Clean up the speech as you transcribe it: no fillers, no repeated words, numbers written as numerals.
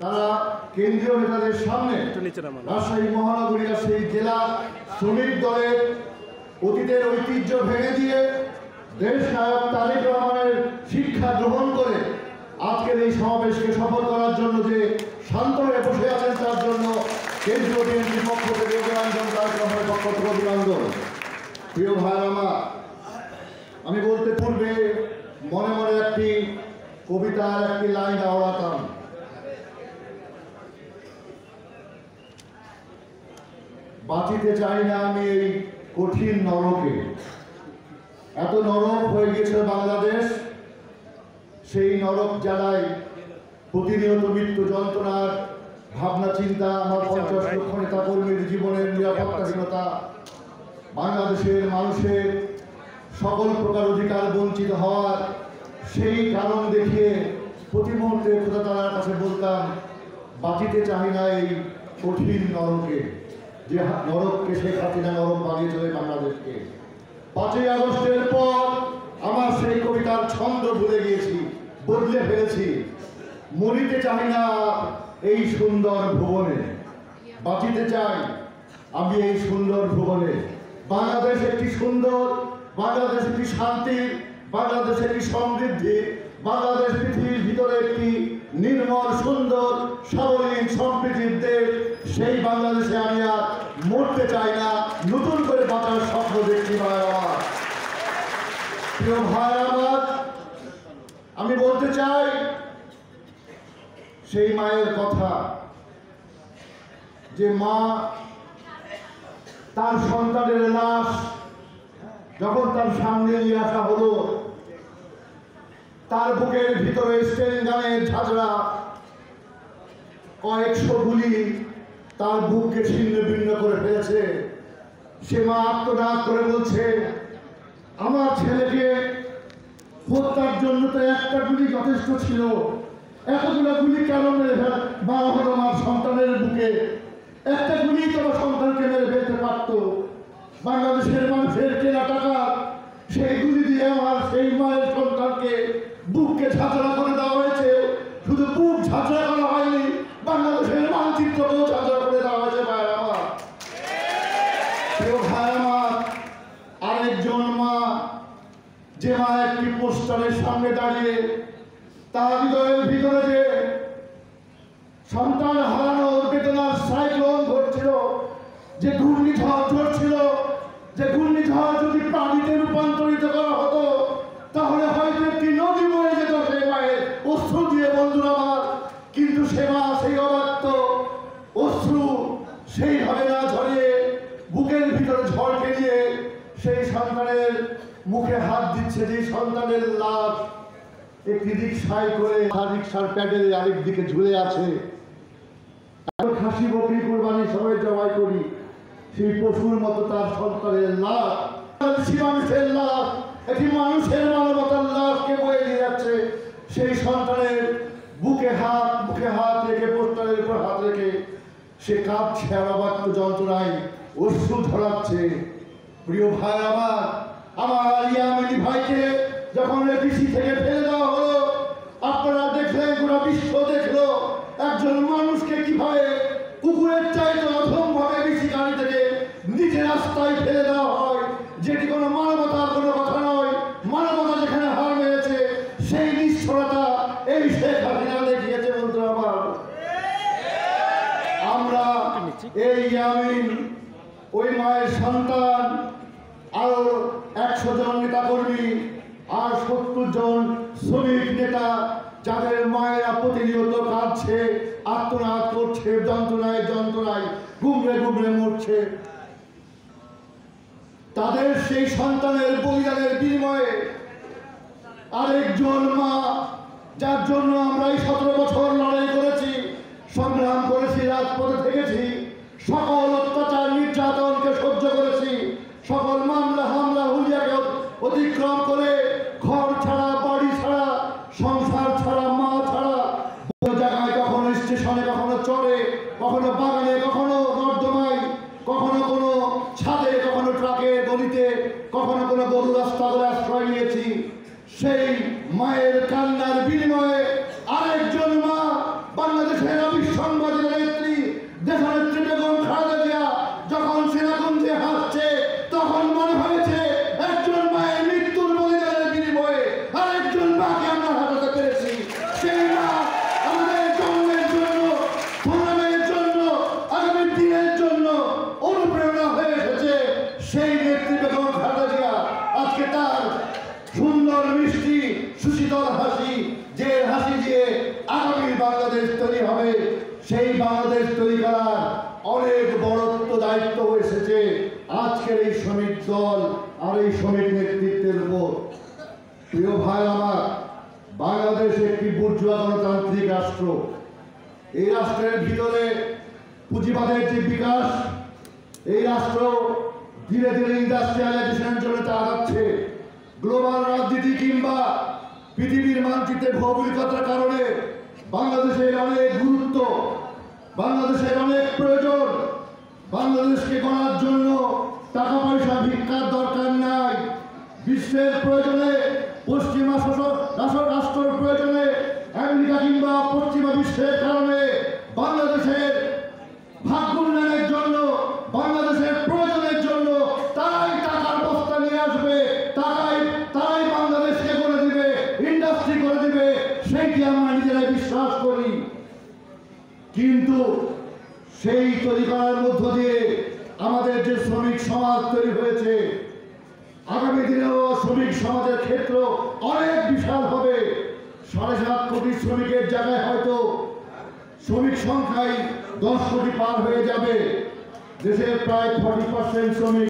তারা কেন্দ্রীয় নেতাদের সামনে রাজশাহী মহানগরীর সেই জেলা শ্রমিক দলের অতীতের ঐতিহ্য ভেঙে দিয়ে দেশ নায়ক তারেক রহমানের শিক্ষা গ্রহণ করে আজকের এই সমাবেশকে সফল করার জন্য যে শান্ত হয়ে বসে আছেন তার জন্য কেন্দ্রীয় বিএনপির পক্ষ থেকে অভিনন্দন, তারেক রহমানের পক্ষ থেকে অভিনন্দন। প্রিয় ভাইরা আমার, আমি বলতে পূর্বে মনে মনে একটি কবিতার একটি লাইন আওড়াতাম। বাঁচিতে চাই না আমি এই কঠিন নরকে। এত নরক হয়ে গেছে বাংলাদেশ, সেই নরক জ্বালায় প্রতিনিয়ত মৃত্যু যন্ত্রণার ভাবনা চিন্তা, আমার 50 লক্ষ নেতা কর্মীর জীবনের নিরাপত্তাহীনতা, বাংলাদেশের মানুষের সকল প্রকার অধিকার বঞ্চিত হওয়ার সেই কারণ দেখিয়ে প্রতি মুহূর্তে খোদা তাআলার কাছে বলতাম, বাঁচিতে চাই না এই কঠিন নরকে, যে নরককে শেখ হাসিনা নরক বানিয়ে চলে বাংলাদেশকে। 5ই আগস্টের পর আমার সেই কবিতার ছন্দ ভুলে গিয়েছি, বদলে ফেলেছি। মরিতে চাই না এই সুন্দর ভুবনে, বাঁচিতে চাই আমি এই সুন্দর ভুবনে। বাংলাদেশ একটি সুন্দর, বাংলাদেশ একটি শান্তির, বাংলাদেশ একটি সমৃদ্ধি, বাংলাদেশ পৃথিবীর ভিতরে একটি নির্মল সুন্দর সাবলীল সমৃদ্ধির দেশ। সেই বাংলাদেশে আমি আর মরতে চাই না, নতুন করে বাঁচার স্বপ্ন দেখছি। প্রিয় ভাই আমার, আমি বলতে চাই সেই মায়ের কথা, যে মা তার সন্তানের লাশ যখন তার সামনে নিয়ে আসা হলো, তার বুকের ভিতরে স্টেন গানের ঝাঁঝরা, কয়েকশো গুলি তার বুককে ছিন্ন ভিন্ন করে ফেলেছে। সে মা আত্মনাদ করে বলছে, আমার ছেলেকে হত্যার জন্য তো একটা গুলি যথেষ্ট ছিল, এতগুলো গুলি কেন মেরে মারা হলো আমার সন্তানের বুকে? একটা গুলি তোমার সন্তানকে মেরে ফেলতে পারত। বাংলাদেশের মানুষের কেনা টাকা সেই গুলি দিয়ে আমার সেই মায়ের সন্তানকে বুককে ঝাঁঝরা করে দেওয়া হয়েছে। শুধু বুক ঝাঁঝরা করা হয়নি, বাংলাদেশের মানচিত্রকেও ঝাঁঝরা করে দেওয়া হয়েছে। ভাইয়ের আমার, প্রিয় ভাইয়ের আমার, আরেকজন মা, যে মা একটি পোস্টারের সামনে দাঁড়িয়ে তার হৃদয়ের ভিতরে যে সন্তান হারানোর বেদনার সাইক্লোন ঘটছিল, যে ঘূর্ণিঝড় ঝরছিল, যে ঘূর্ণিঝড় যদি প্রাণীতে রূপান্তরিত করা হতো তাহলে হয়তো একটি নদী বয়ে যেত সেই মায়ের অশ্রু দিয়ে। বন্ধুরা আমার, কিন্তু সে মা সেই অবাক্ত অশ্রু সেইভাবে না ঝরিয়ে বুকের ভিতরে ঝড়কে নিয়ে সেই সন্তানের মুখে হাত দিচ্ছে, যে সন্তানের লাশ একটি রিক্সায় করে রিক্সার প্যাডেল আরেক দিকে ঝুলে আছে। খাসি বকরি কোরবানি সবাই জবাই করি, সেই পশুর মতো তার সন্তানের লাশ, মানুষের লাশ, একটি মানুষের মানবতার লাশকে বয়ে নিয়ে যাচ্ছে। সেই সন্তানের বুকে হাত রেখে, পোস্টারের উপর হাত রেখে সে কাঁদছে, আর অবাক্য যন্ত্রণায় অশ্রু ঝরাচ্ছে। প্রিয় ভাই আমার, ইয়ামিনী ভাইকে যখন এপিসি থেকে ফেলে দেওয়া হলো, আপনারা দেখলেন, গোটা বিশ্ব দেখলো একজন মানুষকে কিভাবে কুকুরের চাইতে অধম ভাবে এপিসি গাড়ি থেকে নিচে রাস্তায় ফেলে দেওয়া হয়, যেটি কোনো মানবতার কোনো কথা নয়। মানবতা যেখানে হার মেরেছে, সেই নিষ্ঠুরতা এই শেখ হাসিনা দেখিয়েছে। বন্ধুরা আমার, আমরা এই ইয়ামিন, ওই মায়ের সন্তান, আরো 100 জন নেতা কর্মী আর 70 জন শ্রমিক নেতা, যাদের মায়েরা প্রতিনিয়ত কাঁদছে, আত্মনাদ করছে, যন্ত্রণায় ঘুমড়ে ঘুমড়ে মরছে, তাদের সেই সন্তানের বলিদানের বিনিময়ে আরেকজন মা, যার জন্য আমরা এই 17 বছর লড়াই করেছি, সংগ্রাম করেছি, রাজপথে থেকেছি, সকল অত্যাচার নির্যাতনকে সহ্য করেছি, সকল মামলা হামলা হুলিয়াকে অতিক্রম করে ঘর ছাড়া, বাড়ি ছাড়া, সংসার ছাড়া, মা ছাড়া, কোনো জায়গায় কখনো স্টেশনে, কখনো চড়ে, কখনো বাগানে, কখনো নর্দমায়, কখনো কোনো ছাদে, কখনো ট্রাকে, গলিতে, কখনো কোনো গরু রাস্তা করে আশ্রয় নিয়েছি। সেই মায়ের কান্নার বিনিময়ে আরেকজন মা বাংলাদেশের দেশের অবিসংবাদিত নেত্রী দেশনেত্রী বেগম খালেদা জিয়া যখন সেনাকুঞ্জে হাসছে, তখন মনে হয়েছে একজন মায়ের মৃত্যুর বলিদানের বিনিময়ে আরেকজন মাকে আমরা হারাতে পেরেছি। সেই মা আমাদের জন্মের জন্য, সংগ্রামের জন্য, আগামী দিনের জন্য অনুপ্রেরণা হয়ে এসেছে। সেই নেত্রী বেগম খালেদা জিয়া আজকে তার সুন্দর মিষ্টি সুশীতল হাসি, যে হাসি দিয়ে আগামী বাংলাদেশ তৈরি হবে, সেই বাংলাদেশ তৈরি করার অনেক বড়ত্ব দায়িত্ব এসেছে আজকের এই শ্রমিক দল আর এই শ্রমিক নেতৃত্বের উপর। প্রিয় ভাই আমার, বাংলাদেশ একটি বুর্জোয়া গণতান্ত্রিক রাষ্ট্র। এই রাষ্ট্রের ভিতরে পুঁজিবাদের যে বিকাশ, এই রাষ্ট্র ধীরে ধীরে ইন্ডাস্ট্রিয়ালাইজেশনের জন্য আগাচ্ছে। গ্লোবাল রাজনীতি কিংবা পৃথিবীর মানচিত্রে ভৌগোলিকতার কারণে বাংলাদেশের অনেক গুরুত্ব, বাংলাদেশের অনেক প্রয়োজন। বাংলাদেশকে গড়ার জন্য টাকা পয়সা ভিক্ষার দরকার নাই। বিশ্বের প্রয়োজনে, পশ্চিমা রাষ্ট্রের প্রয়োজনে, আমেরিকা কিংবা পশ্চিমা বিশ্বের কারণে বাংলাদেশের ভাগ্য উন্নয়নের জন্য, বাংলাদেশের প্রয়োজনের জন্য তারাই টাকার বস্তা নিয়ে আসবে, তারাই বাংলাদেশকে করে দিবে, ইন্ডাস্ট্রি করে দিবে, সেইটি আমরা নিজেরাই বিশ্বাস করি। কিন্তু সেই তৈরি করার মধ্য দিয়ে আমাদের যে শ্রমিক সমাজ তৈরি হয়েছে, আগামী দিনেও শ্রমিক সমাজের ক্ষেত্র অনেক বিশাল হবে। 7.5 কোটি শ্রমিকের জায়গায় হয়তো শ্রমিক সংখ্যায় 10 কোটি পার হয়ে যাবে। দেশের প্রায় 40% শ্রমিক